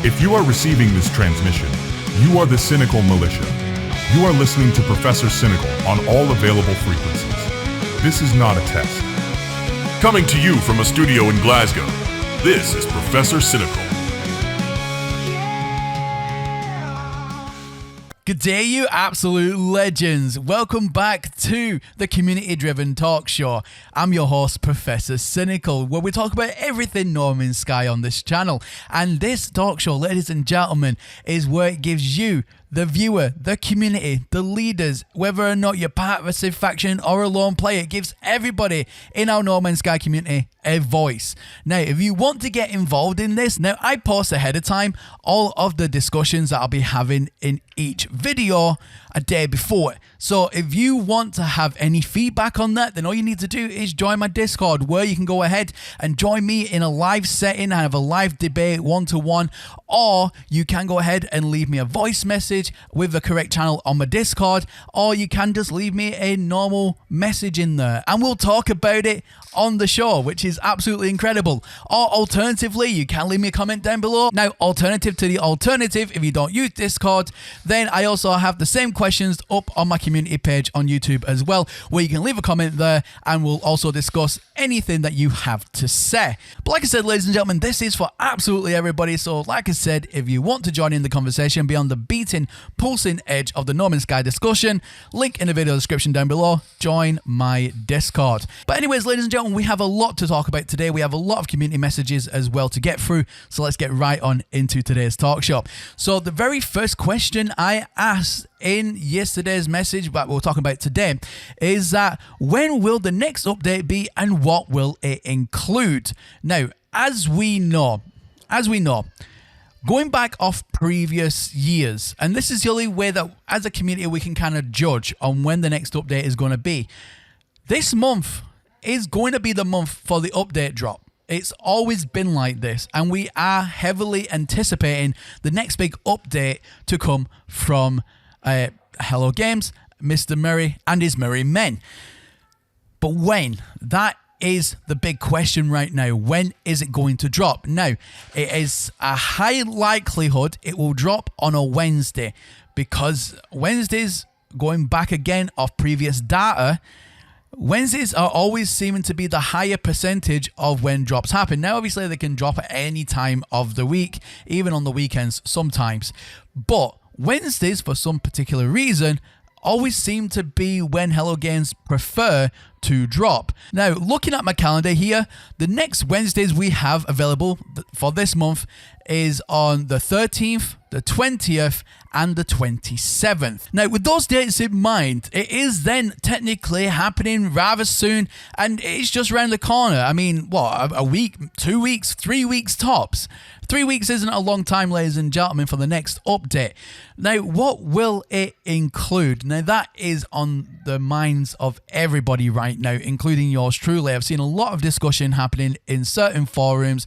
If you are receiving this transmission, you are the Cynical Militia. You are listening to Professor Cynical on all available frequencies. This is not a test. Coming to you from a studio in Glasgow, this is Professor Cynical. Good day, you absolute legends. Welcome back to the community-driven talk show. I'm your host, Professor Cynical, where we talk about everything No Man's Sky on this channel. And this talk show, ladies and gentlemen, is where it gives you, the viewer, the community, the leaders, whether or not you're part of a Civ faction or a lone player, it gives everybody in our No Man's Sky community a voice. Now, if you want to get involved in this, now I post ahead of time all of the discussions that I'll be having in each video a day before. So if you want to have any feedback on that, then all you need to do is join my Discord, where you can go ahead and join me in a live setting and have a live debate one-to-one, or you can go ahead and leave me a voice message with the correct channel on my Discord, or you can just leave me a normal message in there and we'll talk about it on the show, which is absolutely incredible. Or alternatively, you can leave me a comment down below. Now, alternative to the alternative, if you don't use Discord, then I also have the same questions up on my community page on YouTube as well, where you can leave a comment there and we'll also discuss anything that you have to say. But like I said, ladies and gentlemen, this is for absolutely everybody. So like I said, if you want to join in the conversation beyond the beating, pulsing edge of the No Man's Sky discussion, link in the video description down below, join my Discord. But anyways, ladies and gentlemen, we have a lot to talk about today. We have a lot of community messages as well to get through. So let's get right on into today's talk show. So the very first question I asked in yesterday's message that we're talking about today is that when will the next update be and what will it include? Now, as we know, going back off previous years, and this is the only way that as a community we can kind of judge on when the next update is going to be. This month is going to be the month for the update drop. It's always been like this, and we are heavily anticipating the next big update to come from Hello Games, Mr. Murray and his Murray Men. But when? That is the big question right now. When is it going to drop? Now, it is a high likelihood it will drop on a Wednesday, because Wednesdays, going back again off previous data, Wednesdays are always seeming to be the higher percentage of when drops happen. Now, obviously, they can drop at any time of the week, even on the weekends sometimes. But Wednesdays, for some particular reason, always seem to be when Hello Games prefer to drop. Now, looking at my calendar here, the next Wednesdays we have available for this month is on the 13th, the 20th, and the 27th. Now, with those dates in mind, it is then technically happening rather soon, and it's just around the corner. I mean, what, a week, 2 weeks, 3 weeks tops? 3 weeks isn't a long time, ladies and gentlemen, for the next update. Now, what will it include? Now, that is on the minds of everybody right now, including yours truly. I've seen a lot of discussion happening in certain forums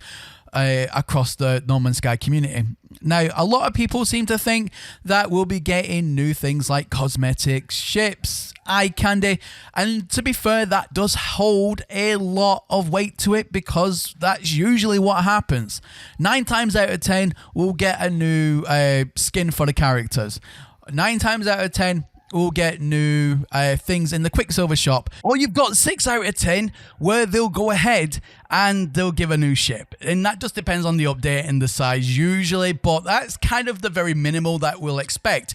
across the No Man's Sky community. Now, a lot of people seem to think that we'll be getting new things like cosmetics, ships, eye candy, and to be fair, that does hold a lot of weight to it, because that's usually what happens. 9 times out of 10, we'll get a new skin for the characters. 9 times out of 10, we'll get new things in the Quicksilver shop. Or you've got 6 out of 10 where they'll go ahead and they'll give a new ship. And that just depends on the update and the size usually, but that's kind of the very minimal that we'll expect.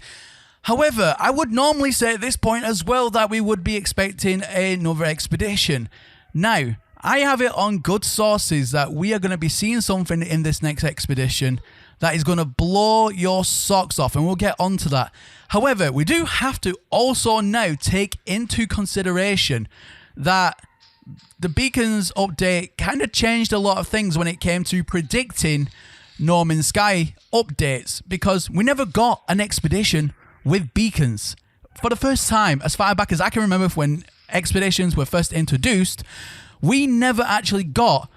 However, I would normally say at this point as well that we would be expecting another expedition. Now, I have it on good sources that we are going to be seeing something in this next expedition that is going to blow your socks off, and we'll get onto that. However, we do have to also now take into consideration that the Beacons update kind of changed a lot of things when it came to predicting No Man's Sky updates, because we never got an expedition with beacons. For the first time, as far back as I can remember, when expeditions were first introduced, we never actually got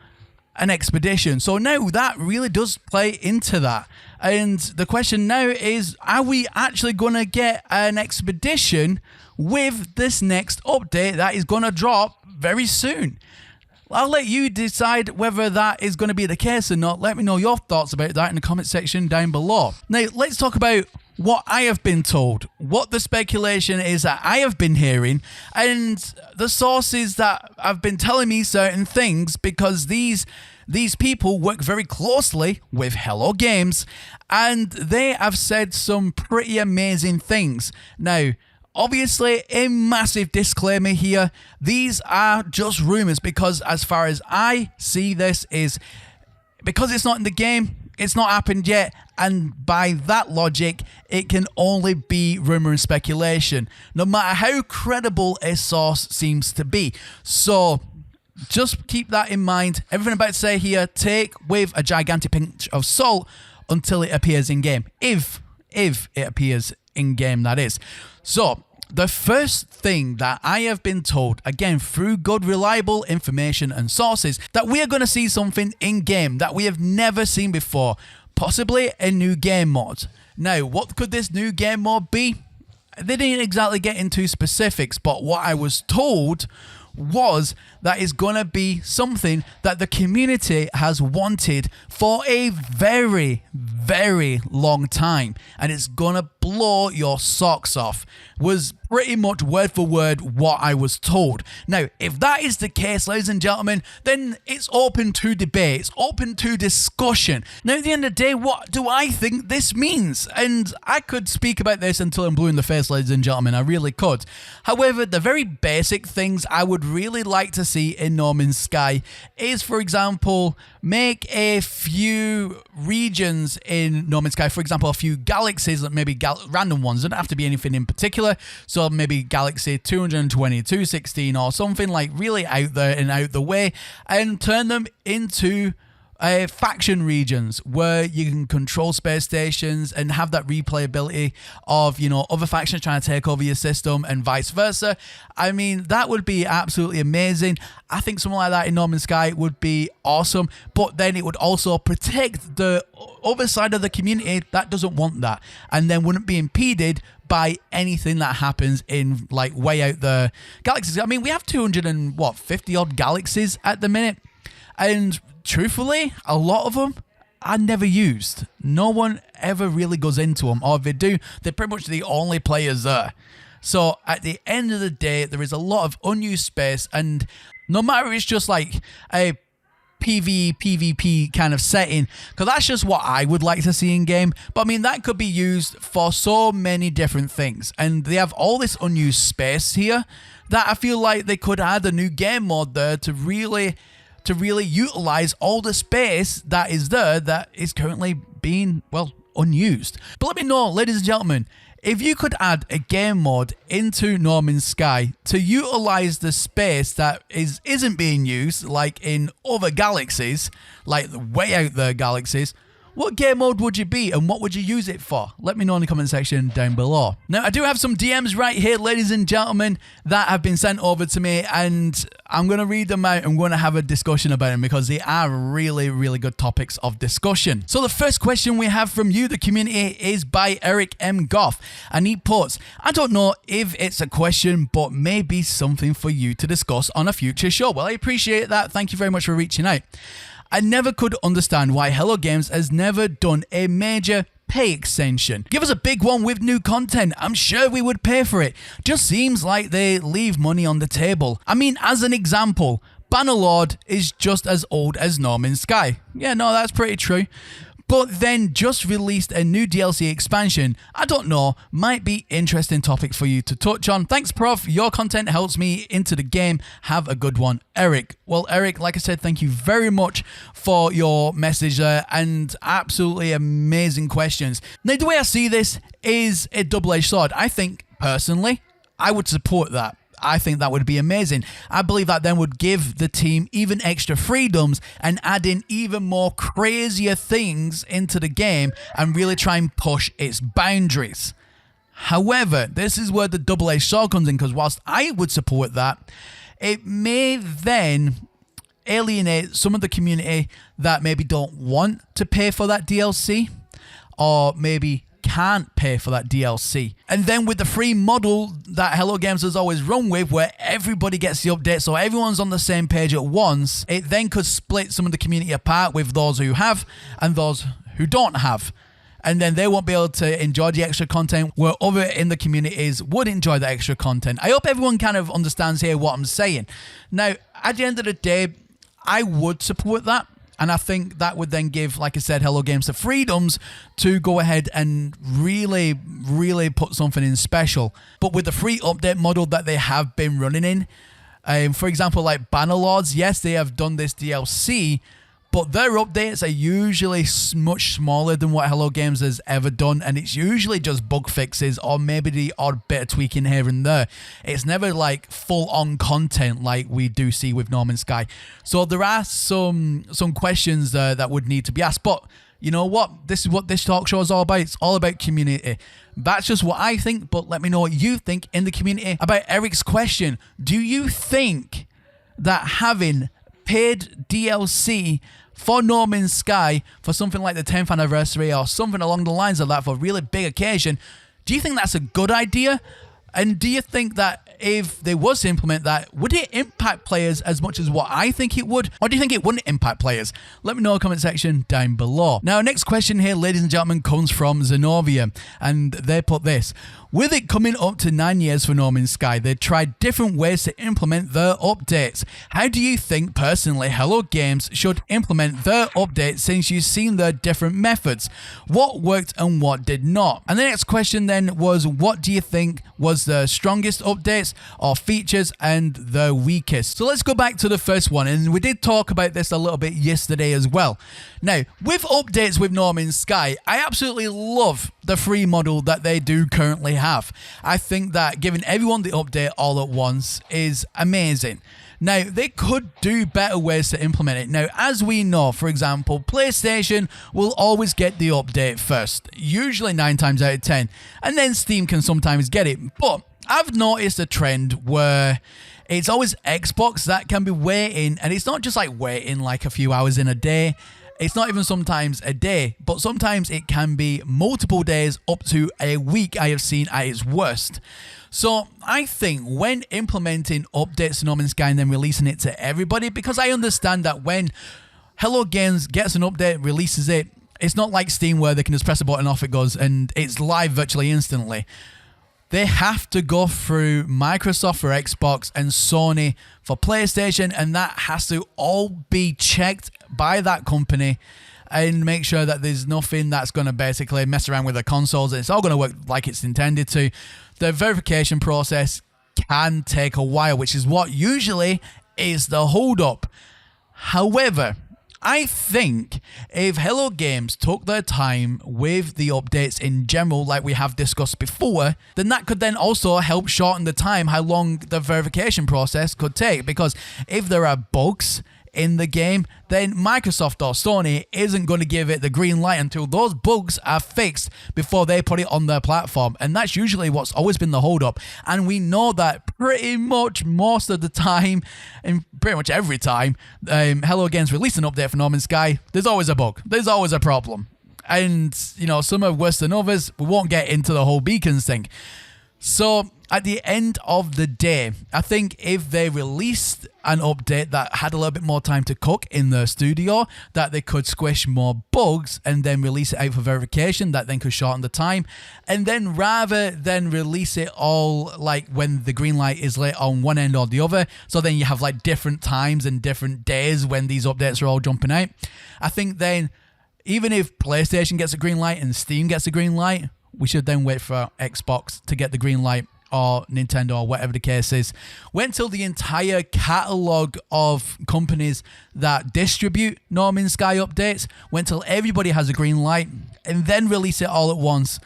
an expedition. So now that really does play into that. And the question now is, are we actually going to get an expedition with this next update that is going to drop very soon? I'll let you decide whether that is going to be the case or not. Let me know your thoughts about that in the comment section down below. Now, let's talk about what I have been told, what the speculation is that I have been hearing, and the sources that have been telling me certain things, because these people work very closely with Hello Games, and they have said some pretty amazing things. Now, obviously, a massive disclaimer here. These are just rumors, because as far as I see this is, because it's not in the game, it's not happened yet, and by that logic, it can only be rumor and speculation, no matter how credible a source seems to be. So just keep that in mind. Everything I'm about to say here, take with a gigantic pinch of salt until it appears in game. If it appears in game, that is. So the first thing that I have been told, again through good reliable information and sources, that we are going to see something in game that we have never seen before, possibly a new game mode. Now, what could this new game mode be? They didn't exactly get into specifics, but what I was told was that it's going to be something that the community has wanted for a very, very long time, and it's going to blow your socks off, was pretty much word for word what I was told. Now, if that is the case, ladies and gentlemen, then it's open to debate, it's open to discussion. Now, at the end of the day, what do I think this means? And I could speak about this until I'm blue in the face, ladies and gentlemen, I really could. However, the very basic things I would really like to see in No Man's Sky is, for example, make a few regions in No Man's Sky, for example, a few galaxies, like maybe random ones, don't have to be anything in particular, so maybe galaxy 220, 216 or something like really out there and out the way, and turn them into faction regions where you can control space stations and have that replayability of, you know, other factions trying to take over your system and vice versa. I mean, that would be absolutely amazing. I think something like that in No Man's Sky would be awesome, but then it would also protect the other side of the community that doesn't want that, and then wouldn't be impeded by anything that happens in like way out the galaxies. I mean, we have 250 odd galaxies at the minute, and truthfully, a lot of them are never used. No one ever really goes into them, or if they do, they're pretty much the only players there. So at the end of the day, there is a lot of unused space, and no matter if it's just like a PvP kind of setting, because that's just what I would like to see in game, but I mean, that could be used for so many different things, and they have all this unused space here that I feel like they could add a new game mode there to really utilize all the space that is there that is currently being, well, unused. But let me know, ladies and gentlemen, if you could add a game mode into No Man's Sky to utilize the space that isn't being used, like in other galaxies, like way out there galaxies, what game mode would you be and what would you use it for? Let me know in the comment section down below. Now, I do have some DMs right here, ladies and gentlemen, that have been sent over to me, and I'm going to read them out. I'm going to have a discussion about them because they are really, really good topics of discussion. So the first question we have from you, the community, is by Eric M. Goff, and he puts, I don't know if it's a question, but maybe something for you to discuss on a future show. Well, I appreciate that. Thank you very much for reaching out. I never could understand why Hello Games has never done a major pay extension. Give us a big one with new content. I'm sure we would pay for it. Just seems like they leave money on the table. I mean, as an example, Bannerlord is just as old as No Man's Sky. Yeah, no, that's pretty true. But then just released a new DLC expansion. I don't know, might be interesting topic for you to touch on. Thanks, Prof. Your content helps me into the game. Have a good one, Eric. Well, Eric, like I said, thank you very much for your message there, and absolutely amazing questions. Now, the way I see this is a double-edged sword. I think, personally, I would support that. I think that would be amazing. I believe that then would give the team even extra freedoms and add in even more crazier things into the game and really try and push its boundaries. However, this is where the double-edged sword comes in, because whilst I would support that, it may then alienate some of the community that maybe don't want to pay for that DLC, or maybe can't pay for that DLC. And then with the free model that Hello Games has always run with, where everybody gets the update, so everyone's on the same page at once, it then could split some of the community apart with those who have and those who don't have. And then they won't be able to enjoy the extra content where other in the communities would enjoy the extra content. I hope everyone kind of understands here what I'm saying. Now, at the end of the day, I would support that. And I think that would then give, like I said, Hello Games the freedoms to go ahead and really, really put something in special. But with the free update model that they have been running in, for example, like Bannerlords, yes, they have done this DLC, but their updates are usually much smaller than what Hello Games has ever done, and it's usually just bug fixes or maybe the odd bit of tweaking here and there. It's never like full-on content like we do see with No Man's Sky. So there are some questions that would need to be asked, but you know what? This is what this talk show is all about. It's all about community. That's just what I think, but let me know what you think in the community about Eric's question. Do you think that having paid DLC for No Man's Sky for something like the 10th anniversary or something along the lines of that for a really big occasion, do you think that's a good idea? And do you think that if they was to implement that, would it impact players as much as what I think it would? Or do you think it wouldn't impact players? Let me know in the comment section down below. Now, next question here, ladies and gentlemen, comes from Zenobia, and they put this. With it coming up to 9 years for No Man's Sky, they tried different ways to implement their updates. How do you think, personally, Hello Games should implement their updates since you've seen their different methods? What worked and what did not? And the next question then was, what do you think was the strongest updates or features and the weakest? So let's go back to the first one, and we did talk about this a little bit yesterday as well. Now, with updates with No Man's Sky, I absolutely love the free model that they do currently have. I think that giving everyone the update all at once is amazing. Now, they could do better ways to implement it. Now, as we know, for example, PlayStation will always get the update first, usually 9 times out of 10, and then Steam can sometimes get it. But I've noticed a trend where it's always Xbox that can be waiting, and it's not just like waiting like a few hours in a day. It's not even sometimes a day, but sometimes it can be multiple days up to a week I have seen at its worst. So I think when implementing updates to No Man's Sky and then releasing it to everybody, because I understand that when Hello Games gets an update, releases it, it's not like Steam where they can just press a button, off it goes, and it's live virtually instantly. They have to go through Microsoft for Xbox and Sony for PlayStation, and that has to all be checked by that company and make sure that there's nothing that's going to basically mess around with the consoles. It's all going to work like it's intended to. The verification process can take a while, which is what usually is the hold-up. However, I think if Hello Games took their time with the updates in general, like we have discussed before, then that could then also help shorten the time how long the verification process could take. Because if there are bugs in the game, then Microsoft or Sony isn't going to give it the green light until those bugs are fixed before they put it on their platform. And that's usually what's always been the hold-up. And we know that pretty much most of the time, and pretty much every time, Hello Games release an update for No Man's Sky, there's always a bug. There's always a problem. And, you know, some are worse than others. We won't get into the whole beacons thing. So at the end of the day, I think if they released an update that had a little bit more time to cook in the studio, that they could squish more bugs and then release it out for verification, that then could shorten the time. And then rather than release it all like when the green light is lit on one end or the other, so then you have like different times and different days when these updates are all jumping out, I think then even if PlayStation gets a green light and Steam gets a green light, we should then wait for Xbox to get the green light, or Nintendo, or whatever the case is. Wait until the entire catalogue of companies that distribute No Man's Sky updates, wait until everybody has a green light, and then release it all at once,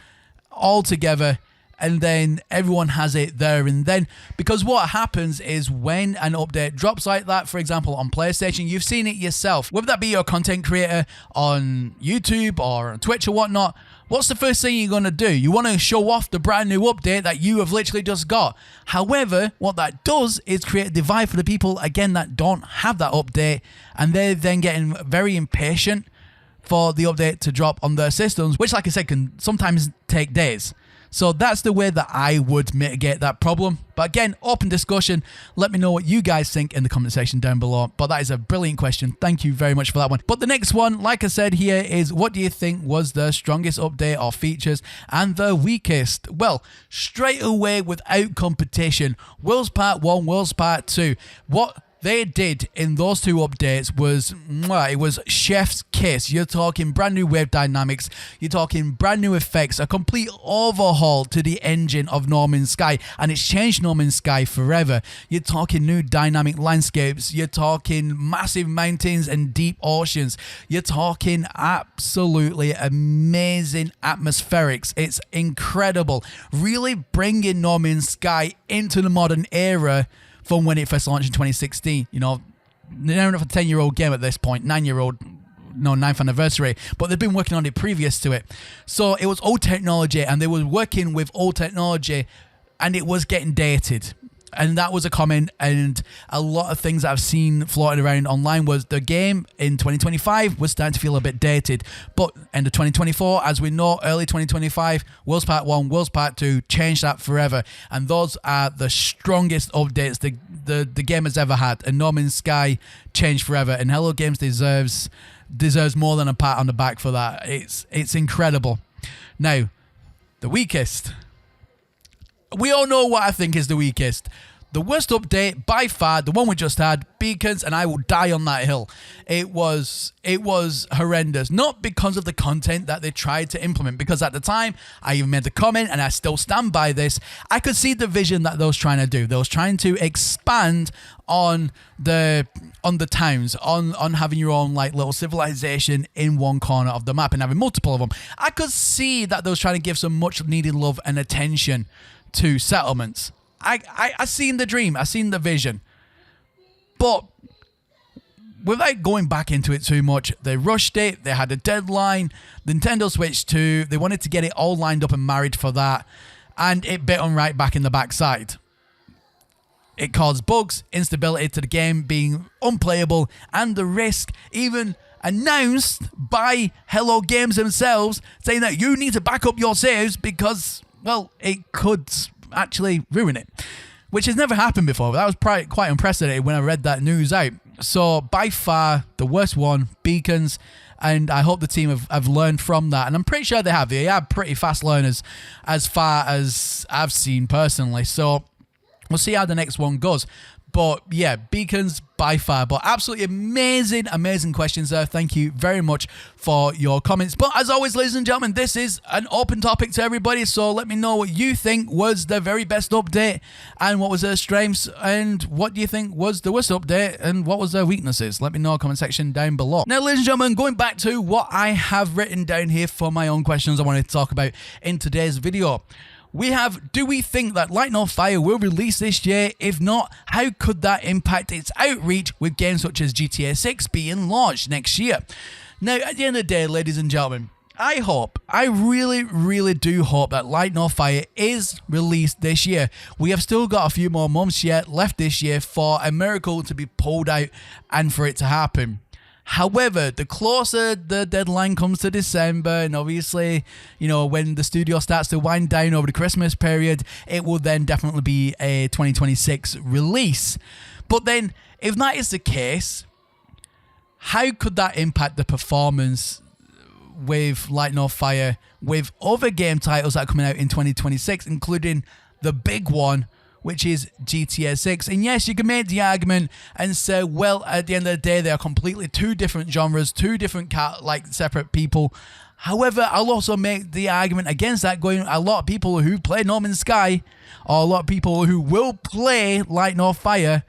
all together, and then everyone has it there and then. Because what happens is when an update drops like that, for example, on PlayStation, you've seen it yourself, whether that be your content creator on YouTube or on Twitch or whatnot, what's the first thing you're going to do? You want to show off the brand new update that you have literally just got. However, what that does is create a divide for the people, again, that don't have that update, and they're then getting very impatient for the update to drop on their systems, which, like I said, can sometimes take days. So that's the way that I would mitigate that problem. But again, open discussion. Let me know what you guys think in the comment section down below. But that is a brilliant question. Thank you very much for that one. But the next one, like I said here, is what do you think was the strongest update or features and the weakest? Well, straight away, without competition, Worlds Part 1, Worlds Part 2. What they did in those two updates was, it was chef's kiss. You're talking brand new wave dynamics, you're talking brand new effects, a complete overhaul to the engine of No Man's Sky, and it's changed No Man's Sky forever. You're talking new dynamic landscapes, you're talking massive mountains and deep oceans, you're talking absolutely amazing atmospherics. It's incredible, really bringing No Man's Sky into the modern era from when it first launched in 2016. You know, near enough a 10-year-old game at this point, 9th anniversary, but they've been working on it previous to it. So it was old technology, and they were working with old technology, and it was getting dated. And that was a comment, and a lot of things that I've seen floating around online was the game in 2025 was starting to feel a bit dated. But end of 2024, as we know, early 2025, Worlds Part 1, Worlds Part 2 changed that forever. And those are the strongest updates the game has ever had. And No Man's Sky changed forever. And Hello Games deserves more than a pat on the back for that. It's incredible. Now, the weakest. We all know what I think is the weakest. The worst update, by far, the one we just had, Beacons, and I will die on that hill. It was horrendous. Not because of the content that they tried to implement, because at the time, I even made the comment, and I still stand by this, I could see the vision that they was trying to do. They was trying to expand on the towns, on having your own like little civilization in one corner of the map and having multiple of them. I could see that they was trying to give some much needed love and attention to settlements. I seen the dream, I seen the vision, but without going back into it too much, they rushed it. They had a deadline. The Nintendo Switch 2, they wanted to get it all lined up and married for that, and it bit them right back in the backside. It caused bugs, instability to the game being unplayable, and the risk even announced by Hello Games themselves, saying that you need to back up your saves because, well, it could actually ruin it, which has never happened before. That was quite unprecedented when I read that news out. So by far the worst one, Beacons, and I hope the team have learned from that, and I'm pretty sure they have. They are pretty fast learners as far as I've seen personally, so we'll see how the next one goes. But yeah, Beacons by far. But absolutely amazing questions there. Thank you very much for your comments. But as always, ladies and gentlemen, this is an open topic to everybody. So let me know what you think was the very best update and what was their strengths, and what do you think was the worst update and what was their weaknesses. Let me know in the comment section down below. Now, ladies and gentlemen, going back to what I have written down here for my own questions I wanted to talk about in today's video. We have, do we think that Light No Fire will release this year? If not, how could that impact its outreach with games such as GTA 6 being launched next year? Now, at the end of the day, ladies and gentlemen, I really do hope that Light No Fire is released this year. We have still got a few more months yet left this year for a miracle to be pulled out and for it to happen. However, the closer the deadline comes to December, and obviously, you know, when the studio starts to wind down over the Christmas period, it will then definitely be a 2026 release. But then, if that is the case, how could that impact the performance with Light No Fire, with other game titles that are coming out in 2026, including the big one, which is GTA 6. And yes, you can make the argument and say, well, at the end of the day, they are completely two different genres, two different separate people. However, I'll also make the argument against that, going, a lot of people who play No Man's Sky, or a lot of people who will play Light No Fire,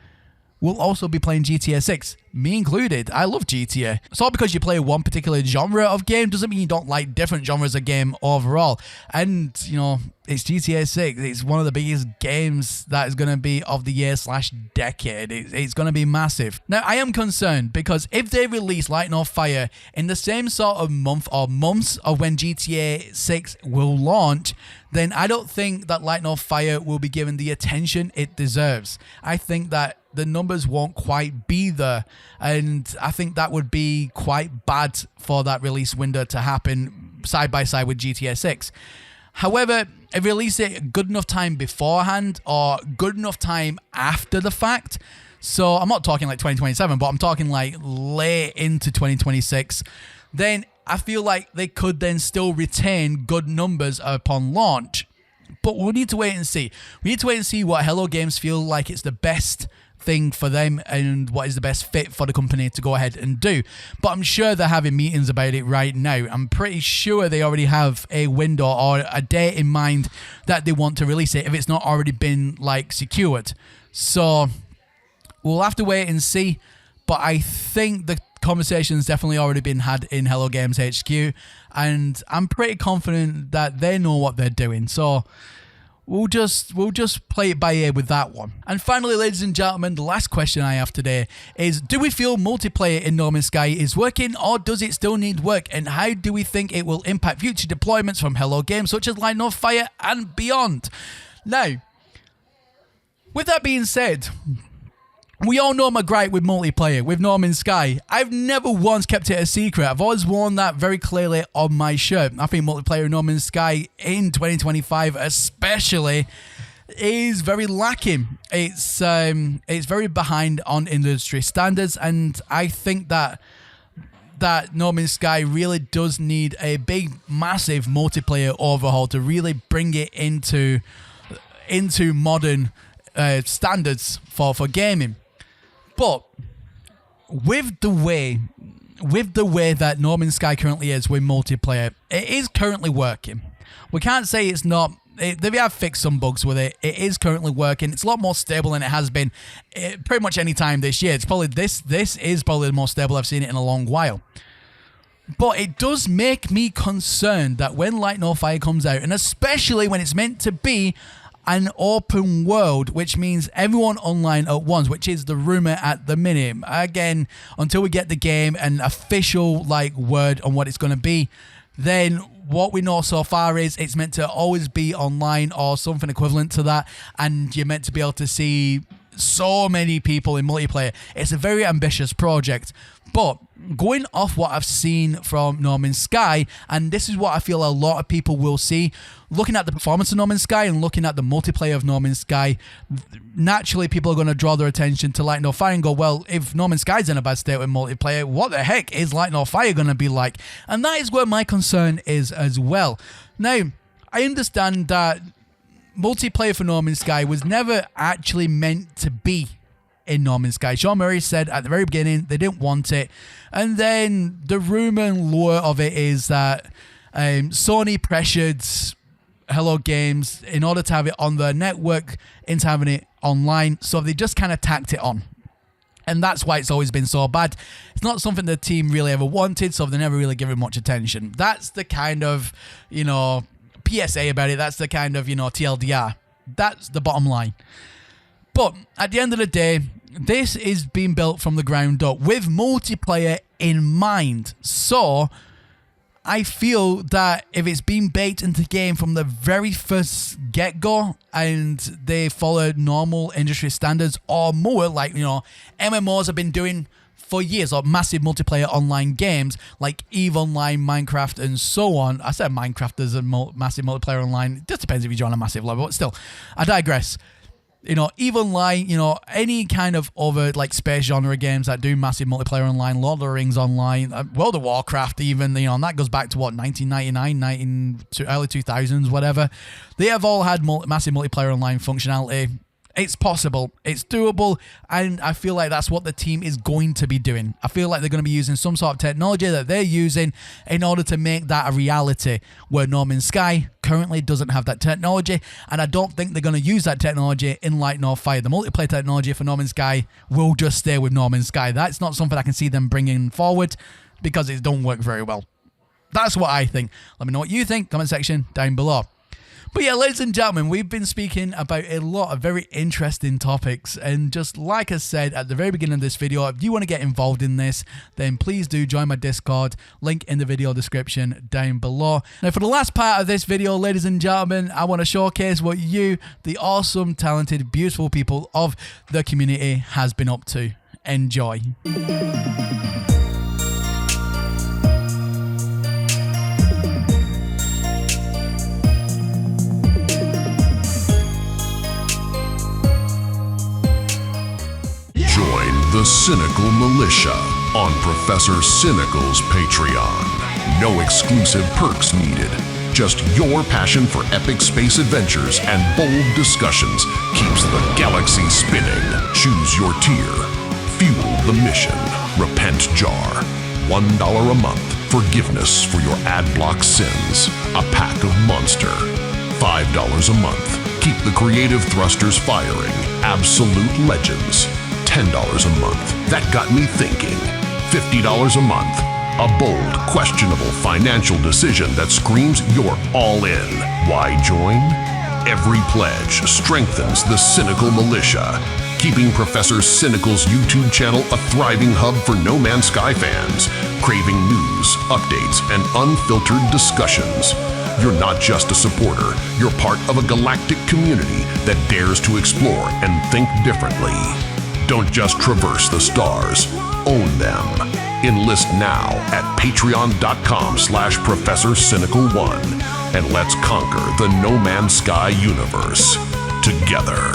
will also be playing GTA 6, me included. I love GTA. It's all because you play one particular genre of game doesn't mean you don't like different genres of game overall. And, you know, it's GTA 6. It's one of the biggest games that is going to be of the year / decade. It's going to be massive. Now, I am concerned because if they release Light No Fire in the same sort of month or months of when GTA 6 will launch, then I don't think that Light No Fire will be given the attention it deserves. I think that the numbers won't quite be there. And I think that would be quite bad for that release window to happen side by side with GTA 6. However, if you release it good enough time beforehand or good enough time after the fact, so I'm not talking like 2027, but I'm talking like late into 2026, then I feel like they could then still retain good numbers upon launch. But we'll need to wait and see. We need to wait and see what Hello Games feel like it's the best thing for them and what is the best fit for the company to go ahead and do. But I'm sure they're having meetings about it right now. I'm pretty sure they already have a window or a date in mind that they want to release it if it's not already been like secured. So we'll have to wait and see. But I think the conversation's definitely already been had in Hello Games HQ, and I'm pretty confident that they know what they're doing. So we'll just play it by ear with that one. And finally, ladies and gentlemen, the last question I have today is, do we feel multiplayer in No Man's Sky is working, or does it still need work? And how do we think it will impact future deployments from Hello Games, such as Light No Fire and beyond? Now, with that being said, we all know my gripe with multiplayer, with No Man's Sky. I've never once kept it a secret. I've always worn that very clearly on my shirt. I think multiplayer in No Man's Sky in 2025 especially is very lacking. It's very behind on industry standards, and I think that No Man's Sky really does need a big, massive multiplayer overhaul to really bring it into modern standards for gaming. But with the way that No Man's Sky currently is with multiplayer, it is currently working. We can't say it's not. They have fixed some bugs with it. It is currently working. It's a lot more stable than it has been pretty much any time this year. It's probably this is probably the most stable I've seen it in a long while. But it does make me concerned that when Light No Fire comes out, and especially when it's meant to be an open world, which means everyone online at once, which is the rumor at the minute. Again, until we get the game and official word on what it's going to be, then what we know so far is it's meant to always be online or something equivalent to that, and you're meant to be able to see so many people in multiplayer. It's a very ambitious project, but going off what I've seen from No Man's Sky, and this is what I feel a lot of people will see, looking at the performance of No Man's Sky and looking at the multiplayer of No Man's Sky, naturally people are going to draw their attention to Light No Fire and go, well, if No Man's Sky's in a bad state with multiplayer, what the heck is Light No Fire going to be like? And that is where my concern is as well. Now, I understand that multiplayer for No Man's Sky was never actually meant to be in No Man's Sky. Sean Murray said at the very beginning they didn't want it, and then the rumor and lore of it is that Sony pressured Hello Games in order to have it on their network into having it online, so they just kind of tacked it on. And that's why it's always been so bad. It's not something the team really ever wanted, so they never really given much attention. That's the kind of, PSA about it. That's the kind of, TLDR. That's the bottom line. But at the end of the day, this is being built from the ground up with multiplayer in mind. So I feel that if it's been baked into the game from the very first get-go and they follow normal industry standards or more, like, MMOs have been doing for years, or massive multiplayer online games like EVE Online, Minecraft, and so on. I said Minecraft as a massive multiplayer online. It just depends if you join a massive level, but still, I digress. EVE Online, any kind of other space genre games that do massive multiplayer online, Lord of the Rings online, World of Warcraft even, and that goes back to 1999, early 2000s, whatever. They have all had massive multiplayer online functionality. It's possible, it's doable, and I feel like that's what the team is going to be doing. I feel like they're going to be using some sort of technology that they're using in order to make that a reality, where No Man's Sky currently doesn't have that technology, and I don't think they're going to use that technology in Light No Fire. The multiplayer technology for No Man's Sky will just stay with No Man's Sky. That's not something I can see them bringing forward because it don't work very well. That's what I think. Let me know what you think, comment section down below. But yeah, ladies and gentlemen, we've been speaking about a lot of very interesting topics. And just like I said at the very beginning of this video, if you want to get involved in this, then please do join my Discord. Link in the video description down below. Now, for the last part of this video, ladies and gentlemen, I want to showcase what you, the awesome, talented, beautiful people of the community, has been up to. Enjoy. Join the Cynical Militia on Professor Cynical's Patreon. No exclusive perks needed. Just your passion for epic space adventures and bold discussions keeps the galaxy spinning. Choose your tier. Fuel the mission. Repent Jar. $1 a month. Forgiveness for your ad block sins. A pack of Monster. $5 a month. Keep the creative thrusters firing. Absolute Legends. $10 a month. That got me thinking. $50 a month. A bold, questionable financial decision that screams you're all in. Why join? Every pledge strengthens the Cynical Militia, keeping Professor Cynical's YouTube channel a thriving hub for No Man's Sky fans, craving news, updates, and unfiltered discussions. You're not just a supporter, you're part of a galactic community that dares to explore and think differently. Don't just traverse the stars, own them. Enlist now at patreon.com/ProfessorCynical1 and let's conquer the No Man's Sky universe together.